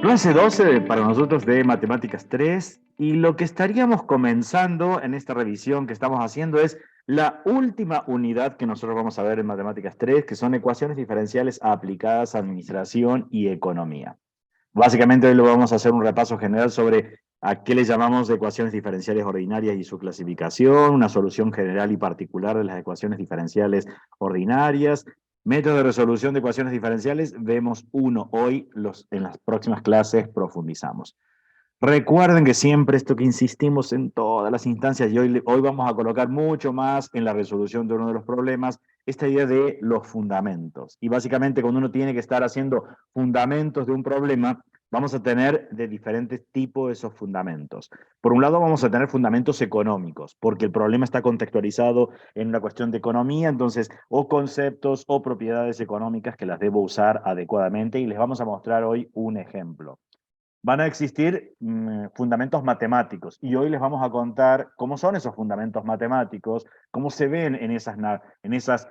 Clase 12 para nosotros de Matemáticas 3 y lo que estaríamos comenzando en esta revisión que estamos haciendo es la última unidad que nosotros vamos a ver en Matemáticas 3, que son ecuaciones diferenciales aplicadas a administración y economía. Básicamente hoy lo vamos a hacer un repaso general sobre a qué le llamamos ecuaciones diferenciales ordinarias y su clasificación, una solución general y particular de las ecuaciones diferenciales ordinarias, método de resolución de ecuaciones diferenciales, vemos uno hoy, en las próximas clases profundizamos. Recuerden que siempre esto que insistimos en todas las instancias y hoy vamos a colocar mucho más en la resolución de uno de los problemas, esta idea de los fundamentos. Y básicamente cuando uno tiene que estar haciendo fundamentos de un problema, vamos a tener de diferentes tipos esos fundamentos. Por un lado vamos a tener fundamentos económicos, porque el problema está contextualizado en una cuestión de economía, entonces o conceptos o propiedades económicas que las debo usar adecuadamente y les vamos a mostrar hoy un ejemplo. Van a existir fundamentos matemáticos y hoy les vamos a contar cómo son esos fundamentos matemáticos, cómo se ven en esas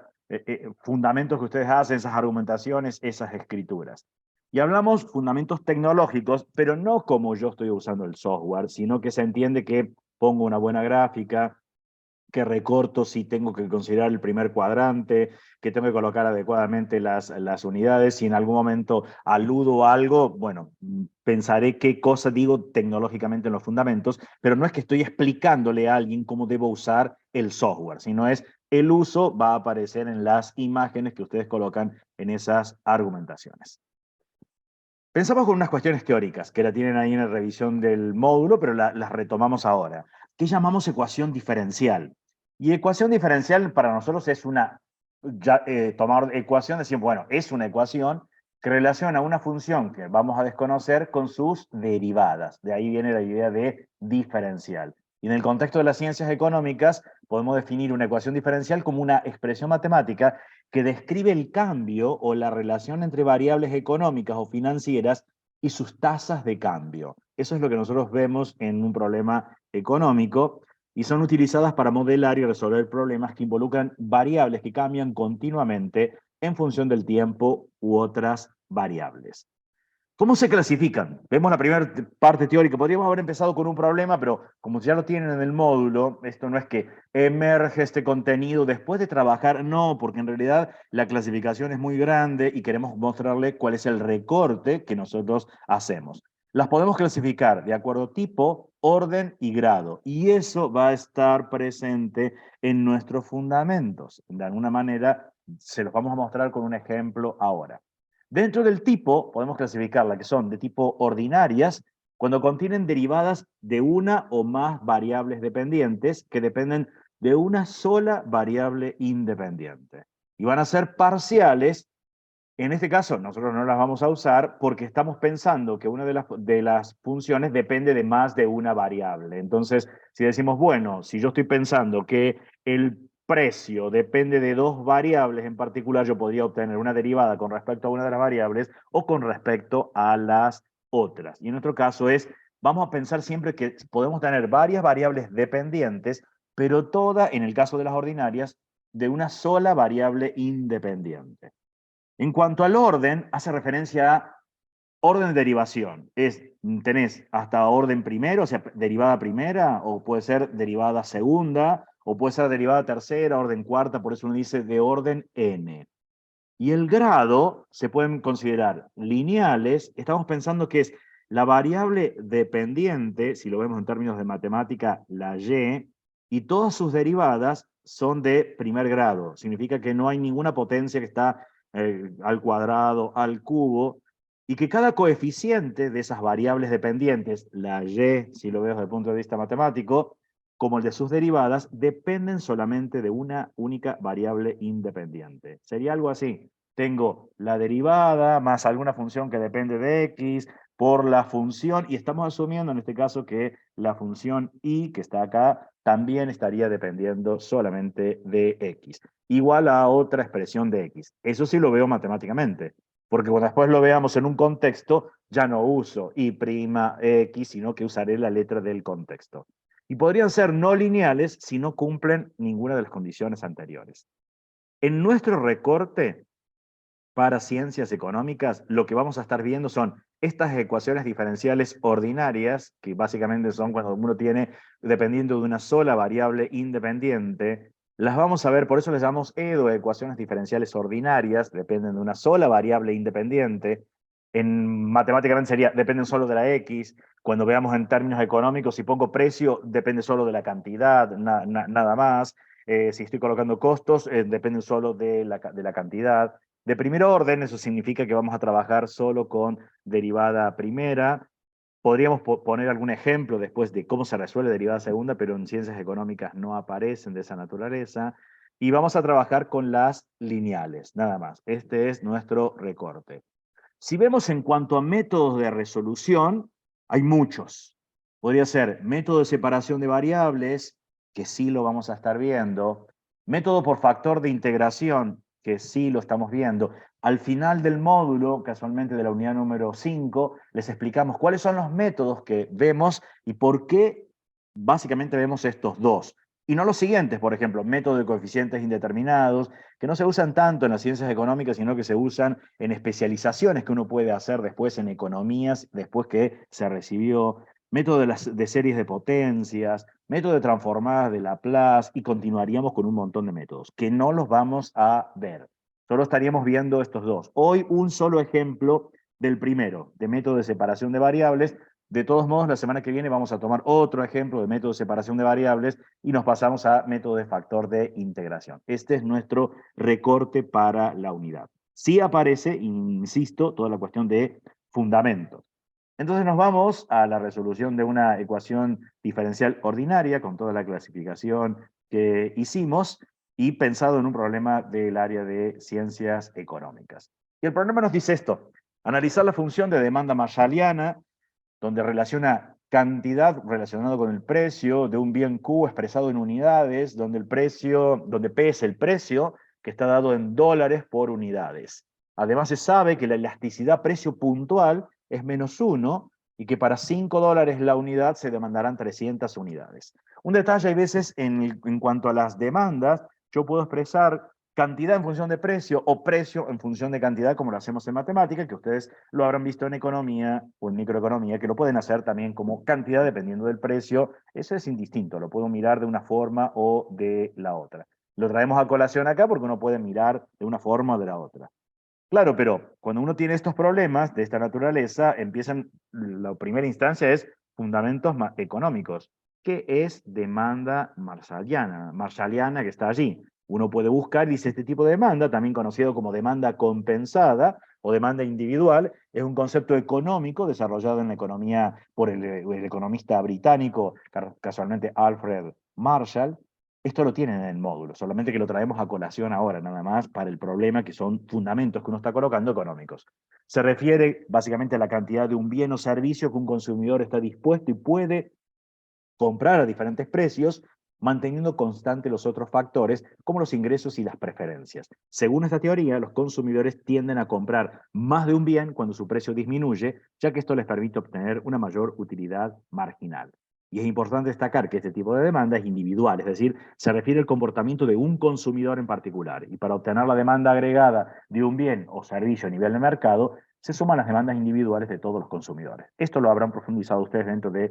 fundamentos que ustedes hacen, esas argumentaciones, esas escrituras. Y hablamos fundamentos tecnológicos, pero no como yo estoy usando el software, sino que se entiende que pongo una buena gráfica, que recorto si tengo que considerar el primer cuadrante, que tengo que colocar adecuadamente las unidades, si en algún momento aludo a algo, bueno, pensaré qué cosa digo tecnológicamente en los fundamentos, pero no es que estoy explicándole a alguien cómo debo usar el software, sino es el uso va a aparecer en las imágenes que ustedes colocan en esas argumentaciones. Pensamos con unas cuestiones teóricas que la tienen ahí en la revisión del módulo, pero las retomamos ahora. ¿Qué llamamos ecuación diferencial? Y ecuación diferencial para nosotros es tomar ecuación, decir, bueno, es una ecuación que relaciona una función que vamos a desconocer con sus derivadas. De ahí viene la idea de diferencial. Y en el contexto de las ciencias económicas, podemos definir una ecuación diferencial como una expresión matemática que describe el cambio o la relación entre variables económicas o financieras y sus tasas de cambio. Eso es lo que nosotros vemos en un problema económico y son utilizadas para modelar y resolver problemas que involucran variables que cambian continuamente en función del tiempo u otras variables. ¿Cómo se clasifican? Vemos la primera parte teórica. Podríamos haber empezado con un problema, pero como ya lo tienen en el módulo, esto no es que emerge este contenido después de trabajar, no, porque en realidad la clasificación es muy grande y queremos mostrarle cuál es el recorte que nosotros hacemos. Las podemos clasificar de acuerdo a tipo, orden y grado, y eso va a estar presente en nuestros fundamentos. De alguna manera, se los vamos a mostrar con un ejemplo ahora. Dentro del tipo, podemos clasificarla que son de tipo ordinarias, cuando contienen derivadas de una o más variables dependientes que dependen de una sola variable independiente. Y van a ser parciales. En este caso, nosotros no las vamos a usar porque estamos pensando que una de las funciones depende de más de una variable. Entonces, si decimos, bueno, si yo estoy pensando que el precio depende de dos variables en particular, yo podría obtener una derivada con respecto a una de las variables o con respecto a las otras. Y en nuestro caso vamos a pensar siempre que podemos tener varias variables dependientes, pero toda, en el caso de las ordinarias, de una sola variable independiente. En cuanto al orden, hace referencia a orden de derivación. Tenés hasta orden primero, o sea, derivada primera, o puede ser derivada segunda, o puede ser derivada tercera, orden cuarta, por eso uno dice de orden n. Y el grado se pueden considerar lineales. Estamos pensando que es la variable dependiente, si lo vemos en términos de matemática, la y, y todas sus derivadas son de primer grado. Significa que no hay ninguna potencia que está al cuadrado, al cubo, y que cada coeficiente de esas variables dependientes, la y, si lo veo desde el punto de vista matemático, como el de sus derivadas, dependen solamente de una única variable independiente. Sería algo así. Tengo la derivada más alguna función que depende de x por la función, y estamos asumiendo en este caso que la función y, que está acá, también estaría dependiendo solamente de x, igual a otra expresión de x. Eso sí lo veo matemáticamente, porque cuando después lo veamos en un contexto, ya no uso y' x, sino que usaré la letra del contexto. Y podrían ser no lineales si no cumplen ninguna de las condiciones anteriores. En nuestro recorte para ciencias económicas, lo que vamos a estar viendo son estas ecuaciones diferenciales ordinarias, que básicamente son cuando uno tiene, dependiendo de una sola variable independiente, las vamos a ver, por eso les llamamos EDO, ecuaciones diferenciales ordinarias, dependen de una sola variable independiente. Matemáticamente sería, dependen solo de la X. Cuando veamos en términos económicos, si pongo precio, depende solo de la cantidad, nada más. Si estoy colocando costos, dependen solo de la cantidad. De primer orden, eso significa que vamos a trabajar solo con derivada primera. Podríamos poner algún ejemplo después de cómo se resuelve derivada segunda, pero en ciencias económicas no aparecen de esa naturaleza. Y vamos a trabajar con las lineales, nada más. Este es nuestro recorte. Si vemos en cuanto a métodos de resolución, hay muchos. Podría ser método de separación de variables, que sí lo vamos a estar viendo. Método por factor de integración, que sí lo estamos viendo. Al final del módulo, casualmente de la unidad número 5, les explicamos cuáles son los métodos que vemos y por qué básicamente vemos estos dos. Y no los siguientes, por ejemplo, método de coeficientes indeterminados, que no se usan tanto en las ciencias económicas, sino que se usan en especializaciones que uno puede hacer después en economías, después que se recibió, método de series de potencias, método de transformadas de Laplace, y continuaríamos con un montón de métodos, que no los vamos a ver. Solo estaríamos viendo estos dos. Hoy un solo ejemplo del primero, de método de separación de variables. De todos modos, la semana que viene vamos a tomar otro ejemplo de método de separación de variables y nos pasamos a método de factor de integración. Este es nuestro recorte para la unidad. Sí aparece, insisto, toda la cuestión de fundamentos. Entonces nos vamos a la resolución de una ecuación diferencial ordinaria con toda la clasificación que hicimos y pensado en un problema del área de ciencias económicas. Y el problema nos dice esto: analizar la función de demanda marshalliana, donde relaciona cantidad relacionado con el precio de un bien Q expresado en unidades, donde P es el precio que está dado en dólares por unidades. Además se sabe que la elasticidad precio puntual es -1 y que para $5 la unidad se demandarán 300 unidades. Un detalle, hay veces en cuanto a las demandas, yo puedo expresar cantidad en función de precio o precio en función de cantidad, como lo hacemos en matemática, que ustedes lo habrán visto en economía o en microeconomía, que lo pueden hacer también como cantidad dependiendo del precio. Eso es indistinto, lo puedo mirar de una forma o de la otra. Lo traemos a colación acá porque uno puede mirar de una forma o de la otra. Claro, pero cuando uno tiene estos problemas de esta naturaleza, la primera instancia es fundamentos económicos. ¿Qué es demanda marshalliana? Marshalliana, que está allí. Uno puede buscar, dice, este tipo de demanda, también conocido como demanda compensada o demanda individual, es un concepto económico desarrollado en la economía por el economista británico, casualmente Alfred Marshall. Esto lo tienen en el módulo, solamente que lo traemos a colación ahora, nada más, para el problema que son fundamentos que uno está colocando económicos. Se refiere básicamente a la cantidad de un bien o servicio que un consumidor está dispuesto y puede comprar a diferentes precios, manteniendo constantes los otros factores, como los ingresos y las preferencias. Según esta teoría, los consumidores tienden a comprar más de un bien cuando su precio disminuye, ya que esto les permite obtener una mayor utilidad marginal. Y es importante destacar que este tipo de demanda es individual, es decir, se refiere al comportamiento de un consumidor en particular. Y para obtener la demanda agregada de un bien o servicio a nivel de mercado, se suman las demandas individuales de todos los consumidores. Esto lo habrán profundizado ustedes dentro de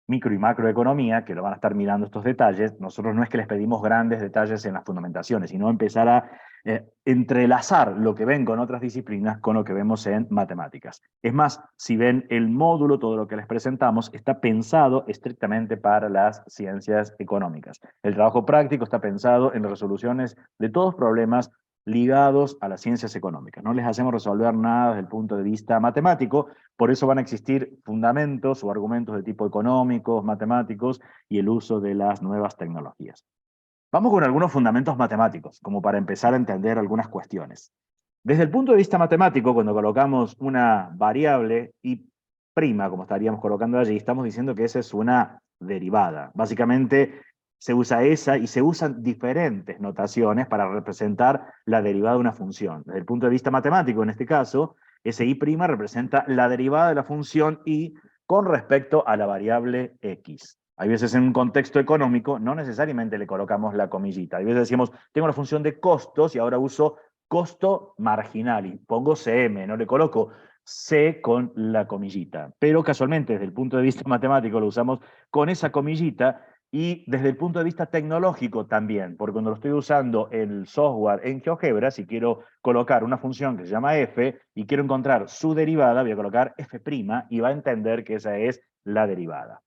micro y macroeconomía, que lo van a estar mirando estos detalles. Nosotros no es que les pedimos grandes detalles en las fundamentaciones, sino empezar a entrelazar lo que ven con otras disciplinas con lo que vemos en matemáticas. Es más, si ven el módulo, todo lo que les presentamos está pensado estrictamente para las ciencias económicas. El trabajo práctico está pensado en resoluciones de todos problemas ligados a las ciencias económicas. No les hacemos resolver nada desde el punto de vista matemático, por eso van a existir fundamentos o argumentos de tipo económicos, matemáticos y el uso de las nuevas tecnologías. Vamos con algunos fundamentos matemáticos, como para empezar a entender algunas cuestiones. Desde el punto de vista matemático, cuando colocamos una variable y prima, como estaríamos colocando allí, estamos diciendo que esa es una derivada. Básicamente se usa esa y se usan diferentes notaciones para representar la derivada de una función. Desde el punto de vista matemático, en este caso, ese y' representa la derivada de la función y con respecto a la variable x. Hay veces en un contexto económico no necesariamente le colocamos la comillita. Hay veces decimos, tengo la función de costos y ahora uso costo marginal, y pongo CM, no le coloco C con la comillita. Pero casualmente, desde el punto de vista matemático, lo usamos con esa comillita, y desde el punto de vista tecnológico también, porque cuando lo estoy usando el software en GeoGebra, si quiero colocar una función que se llama f y quiero encontrar su derivada, voy a colocar f' y va a entender que esa es la derivada.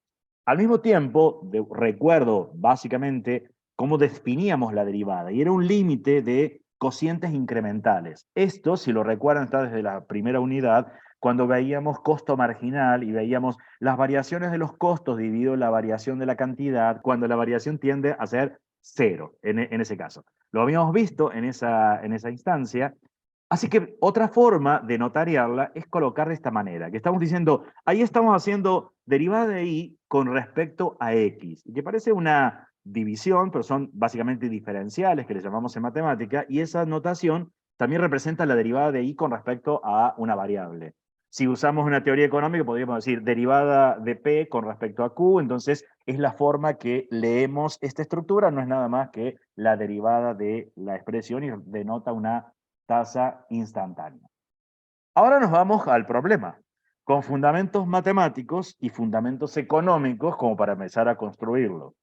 Al mismo tiempo, recuerdo básicamente cómo definíamos la derivada, y era un límite de cocientes incrementales. Esto, si lo recuerdan, está desde la primera unidad, cuando veíamos costo marginal y veíamos las variaciones de los costos dividido la variación de la cantidad, cuando la variación tiende a ser cero, en ese caso. Lo habíamos visto en esa instancia. Así que otra forma de notariarla es colocar de esta manera, que estamos diciendo, ahí estamos haciendo derivada de y con respecto a x, y que parece una división, pero son básicamente diferenciales que le llamamos en matemática, y esa notación también representa la derivada de y con respecto a una variable. Si usamos una teoría económica, podríamos decir derivada de P con respecto a Q, entonces es la forma que leemos esta estructura, no es nada más que la derivada de la expresión y denota una tasa instantánea. Ahora nos vamos al problema, con fundamentos matemáticos y fundamentos económicos como para empezar a construirlo.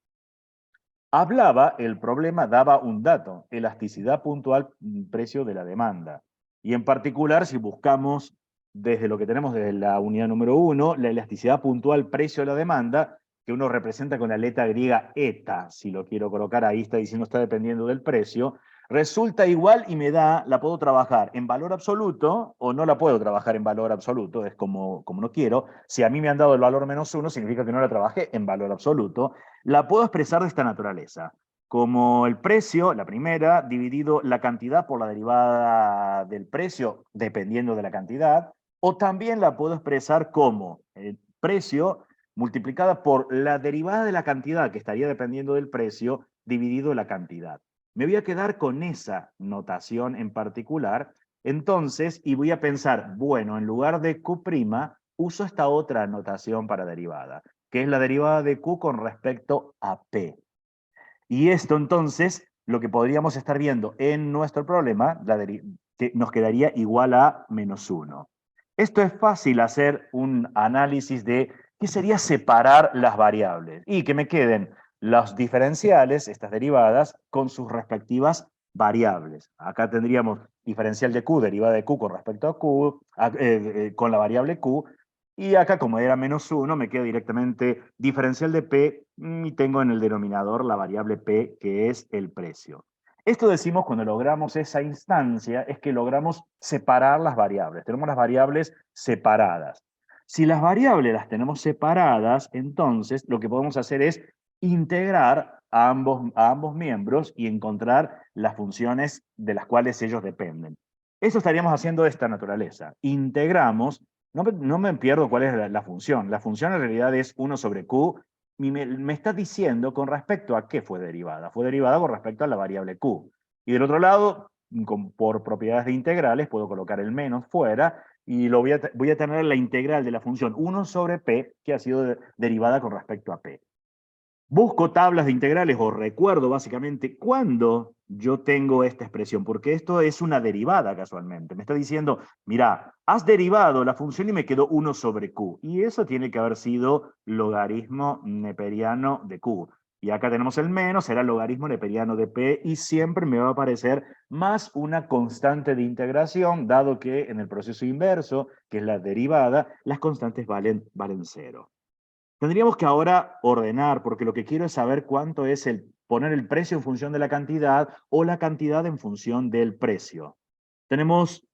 Hablaba, el problema daba un dato, elasticidad puntual, precio de la demanda. Y en particular, si buscamos desde lo que tenemos desde la unidad número 1, la elasticidad puntual, precio de la demanda, que uno representa con la letra griega eta, si lo quiero colocar ahí, está diciendo está dependiendo del precio, resulta igual y me da, la puedo trabajar en valor absoluto o no la puedo trabajar en valor absoluto, es como no quiero. Si a mí me han dado el valor -1, significa que no la trabajé en valor absoluto. La puedo expresar de esta naturaleza, como el precio, la primera, dividido la cantidad por la derivada del precio, dependiendo de la cantidad, o también la puedo expresar como el precio multiplicada por la derivada de la cantidad, que estaría dependiendo del precio, dividido la cantidad. Me voy a quedar con esa notación en particular, entonces, y voy a pensar, bueno, en lugar de Q', uso esta otra notación para derivada, que es la derivada de Q con respecto a P. Y esto entonces, lo que podríamos estar viendo en nuestro problema, que nos quedaría igual a -1. Esto es fácil hacer un análisis de qué sería separar las variables y que me queden los diferenciales, estas derivadas, con sus respectivas variables. Acá tendríamos diferencial de Q, derivada de Q con respecto a Q, con la variable Q, y acá, como era -1, me queda directamente diferencial de P y tengo en el denominador la variable P, que es el precio. Esto decimos cuando logramos esa instancia, es que logramos separar las variables. Tenemos las variables separadas. Si las variables las tenemos separadas, entonces lo que podemos hacer es integrar a ambos miembros y encontrar las funciones de las cuales ellos dependen. Eso estaríamos haciendo de esta naturaleza. Integramos. No me pierdo cuál es la función. La función en realidad es 1 sobre Q. Y me está diciendo con respecto a qué fue derivada. Fue derivada con respecto a la variable Q. Y del otro lado, por propiedades de integrales, puedo colocar el menos fuera y voy a tener la integral de la función 1 sobre P, que ha sido derivada con respecto a P. Busco tablas de integrales o recuerdo básicamente cuándo yo tengo esta expresión, porque esto es una derivada casualmente. Me está diciendo, mira, has derivado la función y me quedó 1 sobre Q. Y eso tiene que haber sido logaritmo neperiano de Q. Y acá tenemos el menos, será logaritmo neperiano de P, y siempre me va a aparecer más una constante de integración, dado que en el proceso inverso, que es la derivada, las constantes valen 0. Tendríamos que ahora ordenar, porque lo que quiero es saber cuánto es poner el precio en función de la cantidad o la cantidad en función del precio. Tenemos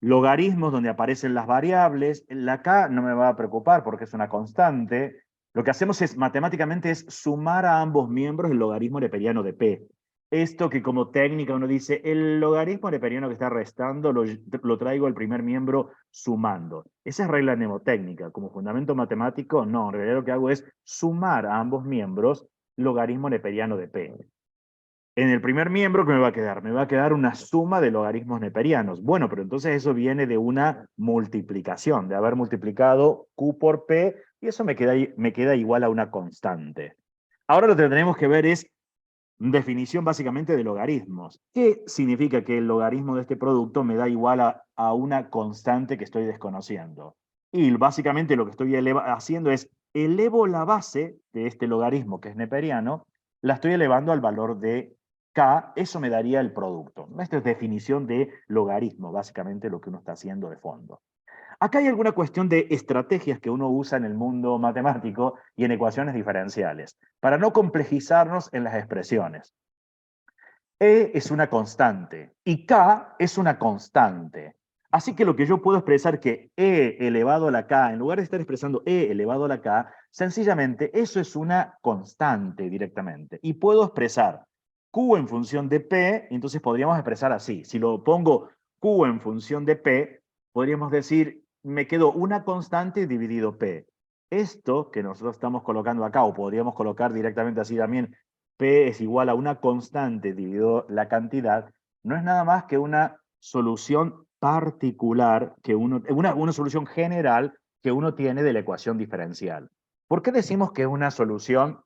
logaritmos donde aparecen las variables. La K no me va a preocupar porque es una constante. Lo que hacemos es, matemáticamente, es sumar a ambos miembros el logaritmo neperiano de P. Esto que como técnica uno dice, el logaritmo neperiano que está restando lo traigo al primer miembro sumando. Esa es regla mnemotécnica. Como fundamento matemático, no. En realidad lo que hago es sumar a ambos miembros logaritmo neperiano de P. En el primer miembro, ¿qué me va a quedar? Me va a quedar una suma de logaritmos neperianos. Bueno, pero entonces eso viene de una multiplicación, de haber multiplicado Q por P, y eso me queda igual a una constante. Ahora lo que tenemos que ver es definición básicamente de logaritmos. ¿Qué significa que el logaritmo de este producto me da igual a una constante que estoy desconociendo? Y básicamente lo que estoy haciendo es elevo la base de este logaritmo que es neperiano, la estoy elevando al valor de k, eso me daría el producto. Esta es definición de logaritmo, básicamente lo que uno está haciendo de fondo. Acá hay alguna cuestión de estrategias que uno usa en el mundo matemático y en ecuaciones diferenciales, para no complejizarnos en las expresiones. E es una constante y K es una constante. Así que lo que yo puedo expresar que E elevado a la K, en lugar de estar expresando E elevado a la K, sencillamente eso es una constante directamente. Y puedo expresar Q en función de P, entonces podríamos expresar así. Si lo pongo Q en función de P, podríamos decir, me quedó una constante dividido P. Esto que nosotros estamos colocando acá, o podríamos colocar directamente así también, P es igual a una constante dividido la cantidad, no es nada más que una solución particular, una solución general que uno tiene de la ecuación diferencial. ¿Por qué decimos que es una solución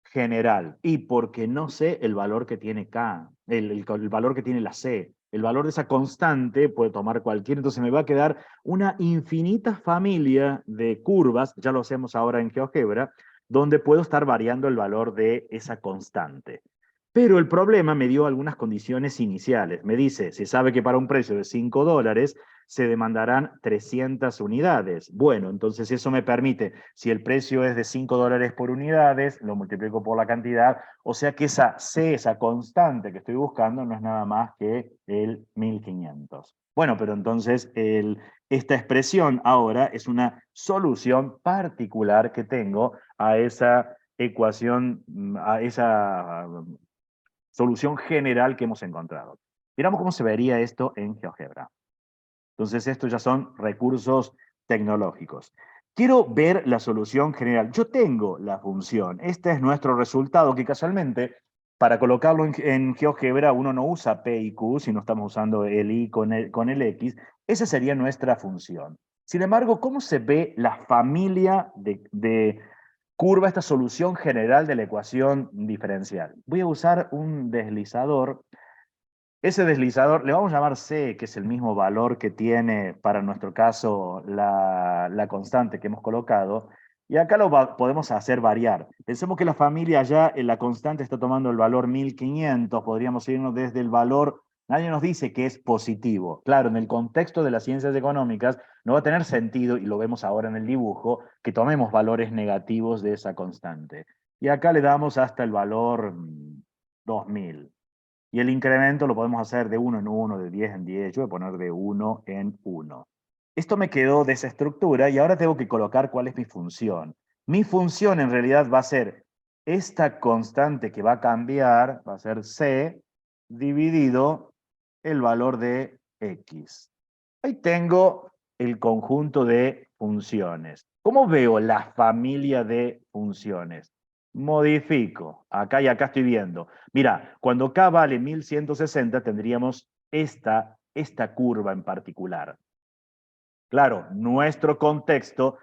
general? Y porque no sé el valor que tiene K, el valor que tiene la C. El valor de esa constante puede tomar cualquier, entonces me va a quedar una infinita familia de curvas, ya lo hacemos ahora en GeoGebra, donde puedo estar variando el valor de esa constante. Pero el problema me dio algunas condiciones iniciales. Me dice, se sabe que para un precio de $5 se demandarán 300 unidades. Bueno, entonces eso me permite, si el precio es de $5 por unidades, lo multiplico por la cantidad, o sea que esa C, esa constante que estoy buscando, no es nada más que el 1500. Bueno, pero entonces esta expresión ahora es una solución particular que tengo a esa ecuación, a esa solución general que hemos encontrado. Miramos cómo se vería esto en GeoGebra. Entonces, estos ya son recursos tecnológicos. Quiero ver la solución general. Yo tengo la función. Este es nuestro resultado, que casualmente, para colocarlo en GeoGebra, uno no usa P y Q, sino estamos usando el I con el X. Esa sería nuestra función. Sin embargo, ¿cómo se ve la familia de curva, esta solución general de la ecuación diferencial? Voy a usar un deslizador. Ese deslizador, le vamos a llamar C, que es el mismo valor que tiene para nuestro caso la constante que hemos colocado, y acá podemos hacer variar. Pensemos que la familia ya en la constante está tomando el valor 1500, podríamos irnos desde el valor, nadie nos dice que es positivo. Claro, en el contexto de las ciencias económicas no va a tener sentido, y lo vemos ahora en el dibujo, que tomemos valores negativos de esa constante. Y acá le damos hasta el valor 2000. Y el incremento lo podemos hacer de 1 en 1, de 10 en 10. Yo voy a poner de 1 en 1. Esto me quedó de esa estructura y ahora tengo que colocar cuál es mi función. Mi función en realidad va a ser esta constante que va a cambiar, va a ser C dividido el valor de X. Ahí tengo el conjunto de funciones. ¿Cómo veo la familia de funciones? Modifico. Acá y acá estoy viendo. Mira, cuando K vale 1160 tendríamos esta curva en particular. Claro, nuestro contexto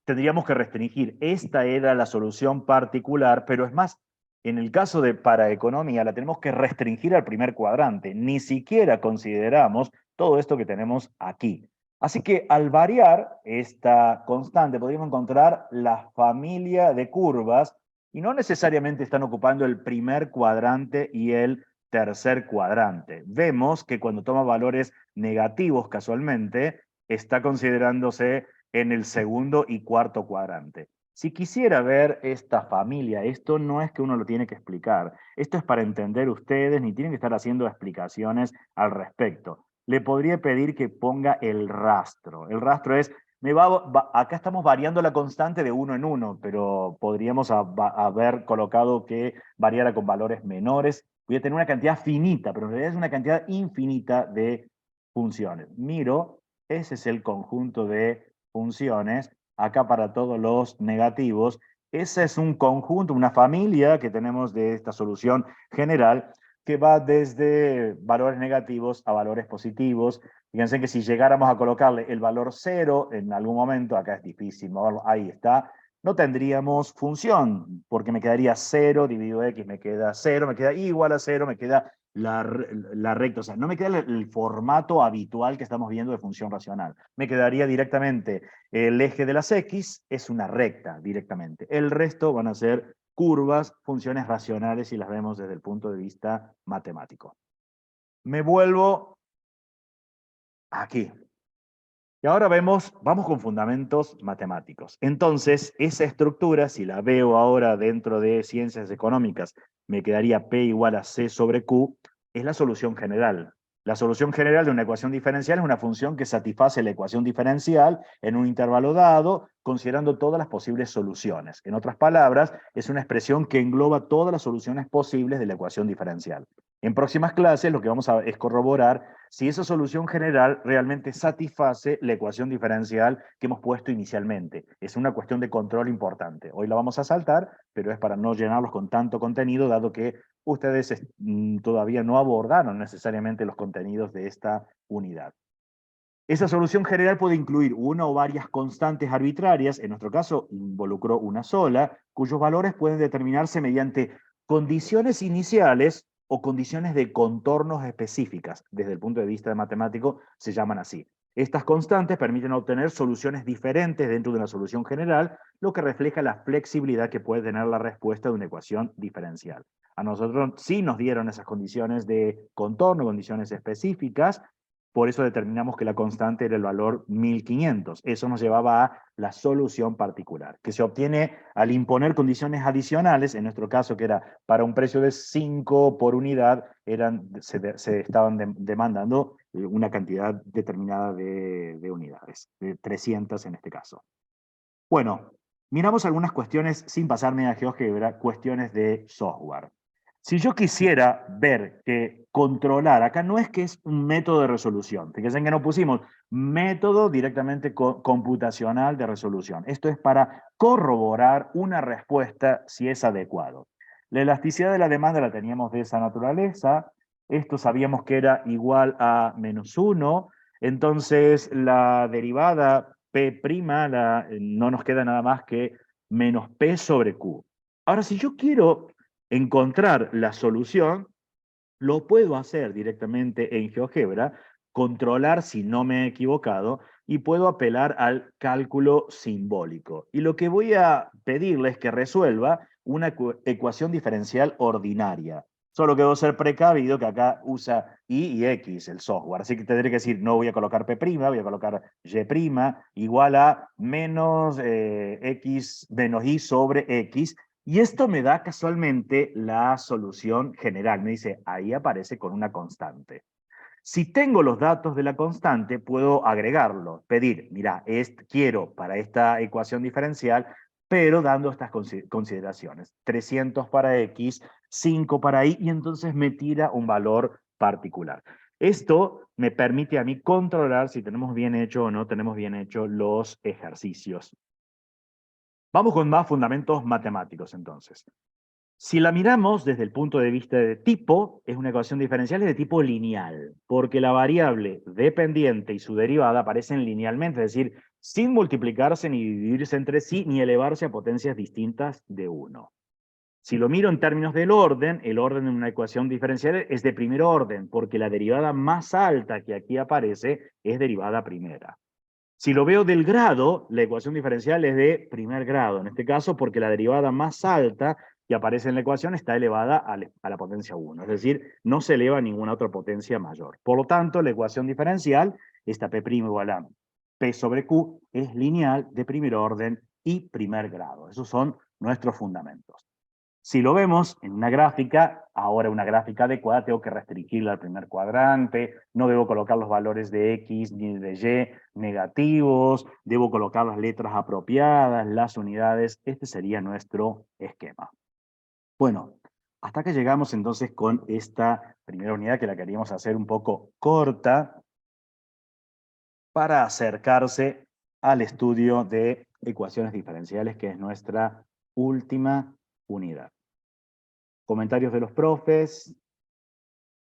tendríamos que restringir. Esta era la solución particular, pero es más, en el caso de para economía la tenemos que restringir al primer cuadrante. Ni siquiera consideramos todo esto que tenemos aquí. Así que al variar esta constante podríamos encontrar la familia de curvas y no necesariamente están ocupando el primer cuadrante y el tercer cuadrante. Vemos que cuando toma valores negativos casualmente, está considerándose en el segundo y cuarto cuadrante. Si quisiera ver esta familia, esto no es que uno lo tiene que explicar, esto es para entender ustedes, ni tienen que estar haciendo explicaciones al respecto. Le podría pedir que ponga el rastro. El rastro es, acá estamos variando la constante de 1 en 1, pero podríamos haber colocado que variara con valores menores. Voy a tener una cantidad finita, pero en realidad es una cantidad infinita de funciones. Miro, ese es el conjunto de funciones. Acá para todos los negativos, ese es un conjunto, una familia que tenemos de esta solución general que va desde valores negativos a valores positivos. Fíjense que si llegáramos a colocarle el valor 0 en algún momento, acá es difícil moverlo, ahí está, no tendríamos función, porque me quedaría 0 dividido x, me queda 0, me queda igual a 0, me queda la recta, o sea, no me queda el formato habitual que estamos viendo de función racional. Me quedaría directamente el eje de las x, es una recta directamente. El resto van a ser curvas, funciones racionales si las vemos desde el punto de vista matemático. Me vuelvo aquí. Y ahora vamos con fundamentos matemáticos. Entonces, esa estructura, si la veo ahora dentro de ciencias económicas, me quedaría P igual a C sobre Q, es la solución general. La solución general de una ecuación diferencial es una función que satisface la ecuación diferencial en un intervalo dado, considerando todas las posibles soluciones. En otras palabras, es una expresión que engloba todas las soluciones posibles de la ecuación diferencial. En próximas clases lo que vamos a es corroborar si esa solución general realmente satisface la ecuación diferencial que hemos puesto inicialmente. Es una cuestión de control importante. Hoy la vamos a saltar, pero es para no llenarlos con tanto contenido, dado que ustedes todavía no abordaron necesariamente los contenidos de esta unidad. Esa solución general puede incluir una o varias constantes arbitrarias, en nuestro caso involucró una sola, cuyos valores pueden determinarse mediante condiciones iniciales o condiciones de contornos específicas. Desde el punto de vista matemático se llaman así. Estas constantes permiten obtener soluciones diferentes dentro de una solución general, lo que refleja la flexibilidad que puede tener la respuesta de una ecuación diferencial. A nosotros sí nos dieron esas condiciones de contorno, condiciones específicas, por eso determinamos que la constante era el valor 1500. Eso nos llevaba a la solución particular, que se obtiene al imponer condiciones adicionales, en nuestro caso que era para un precio de 5 por unidad, se estaban demandando una cantidad determinada de unidades, de 300 en este caso. Bueno, miramos algunas cuestiones sin pasarme a GeoGebra, cuestiones de software. Si yo quisiera ver que controlar, acá no es que es un método de resolución, fíjense que no pusimos método directamente computacional de resolución. Esto es para corroborar una respuesta si es adecuado. La elasticidad de la demanda la teníamos de esa naturaleza, esto sabíamos que era igual a -1, entonces la derivada P', no nos queda nada más que menos P sobre Q. Ahora, si yo quiero encontrar la solución, lo puedo hacer directamente en GeoGebra, controlar si no me he equivocado y puedo apelar al cálculo simbólico. Y lo que voy a pedirle es que resuelva una ecuación diferencial ordinaria. Solo que debo ser precavido que acá usa y x el software. Así que tendré que decir, no voy a colocar P', voy a colocar Y igual a menos x menos y sobre x. Y esto me da casualmente la solución general. Me dice, ahí aparece con una constante. Si tengo los datos de la constante, puedo agregarlo, pedir, mira, quiero para esta ecuación diferencial, pero dando estas consideraciones. 300 para x, 5 para y, y entonces me tira un valor particular. Esto me permite a mí controlar si tenemos bien hecho o no tenemos bien hecho los ejercicios. Vamos con más fundamentos matemáticos entonces. Si la miramos desde el punto de vista de tipo, es una ecuación diferencial de tipo lineal, porque la variable dependiente y su derivada aparecen linealmente, es decir, sin multiplicarse ni dividirse entre sí, ni elevarse a potencias distintas de 1. Si lo miro en términos del orden, el orden en una ecuación diferencial es de primer orden, porque la derivada más alta que aquí aparece es derivada primera. Si lo veo del grado, la ecuación diferencial es de primer grado, en este caso porque la derivada más alta que aparece en la ecuación está elevada a la potencia 1, es decir, no se eleva a ninguna otra potencia mayor. Por lo tanto, la ecuación diferencial, esta P' igual a P sobre Q, es lineal de primer orden y primer grado. Esos son nuestros fundamentos. Si lo vemos en una gráfica, ahora una gráfica adecuada, tengo que restringirla al primer cuadrante, no debo colocar los valores de X ni de Y negativos, debo colocar las letras apropiadas, las unidades, este sería nuestro esquema. Bueno, hasta que llegamos entonces con esta primera unidad que la queríamos hacer un poco corta para acercarse al estudio de ecuaciones diferenciales, que es nuestra última unidad. Comentarios de los profes,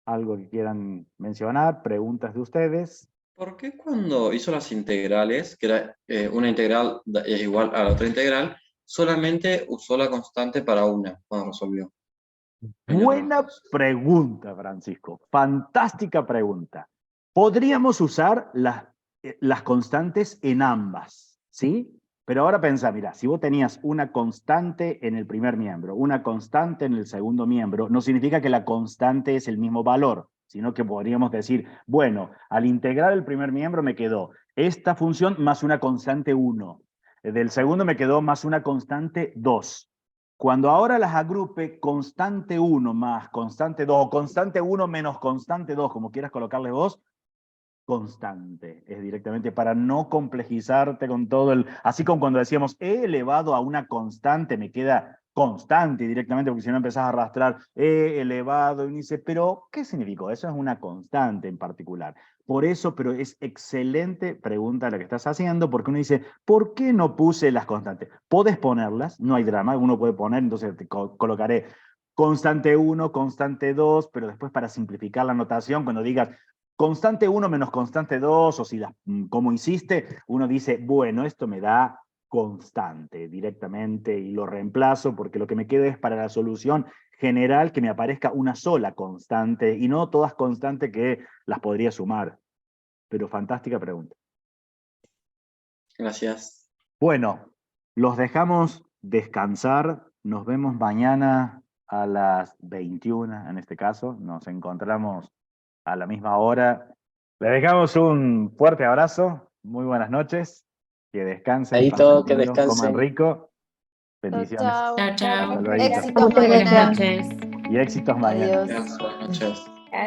algo que quieran mencionar, preguntas de ustedes. ¿Por qué cuando hizo las integrales, que era una integral es igual a la otra integral, solamente usó la constante para una cuando resolvió. Buena pregunta, Francisco. Fantástica pregunta. Podríamos usar las constantes en ambas, ¿sí? Pero ahora pensá, mira, si vos tenías una constante en el primer miembro, una constante en el segundo miembro, no significa que la constante es el mismo valor, sino que podríamos decir, bueno, al integrar el primer miembro me quedó esta función más una constante 1. Del segundo me quedó más una constante 2. Cuando ahora las agrupe constante 1 más constante 2 o constante 1 menos constante 2, como quieras colocarle vos, constante. Es directamente para no complejizarte con todo el... Así como cuando decíamos he elevado a una constante, me queda constante directamente, porque si no empezás a arrastrar he elevado y uno dice, pero ¿qué significó? Eso es una constante en particular. Por eso, pero es excelente pregunta la que estás haciendo, porque uno dice, ¿por qué no puse las constantes? Podés ponerlas, no hay drama, uno puede poner, entonces te colocaré constante 1, constante 2, pero después para simplificar la notación, cuando digas constante 1 menos constante 2, o si como hiciste, uno dice, bueno, esto me da constante directamente y lo reemplazo porque lo que me queda es para la solución general que me aparezca una sola constante y no todas constantes que las podría sumar. Pero fantástica pregunta. Gracias. Bueno, los dejamos descansar. Nos vemos mañana a las 21, en este caso. Nos encontramos a la misma hora. Le dejamos un fuerte abrazo. Muy buenas noches. Que descansen, Ahí pasen todo, que lindo, coman descansen. rico. Chao, Bendiciones. chao. Chao, chao. Hasta luego. Éxitos Buenas mañana. noches. Y éxitos mañana. Adiós. Buenas noches.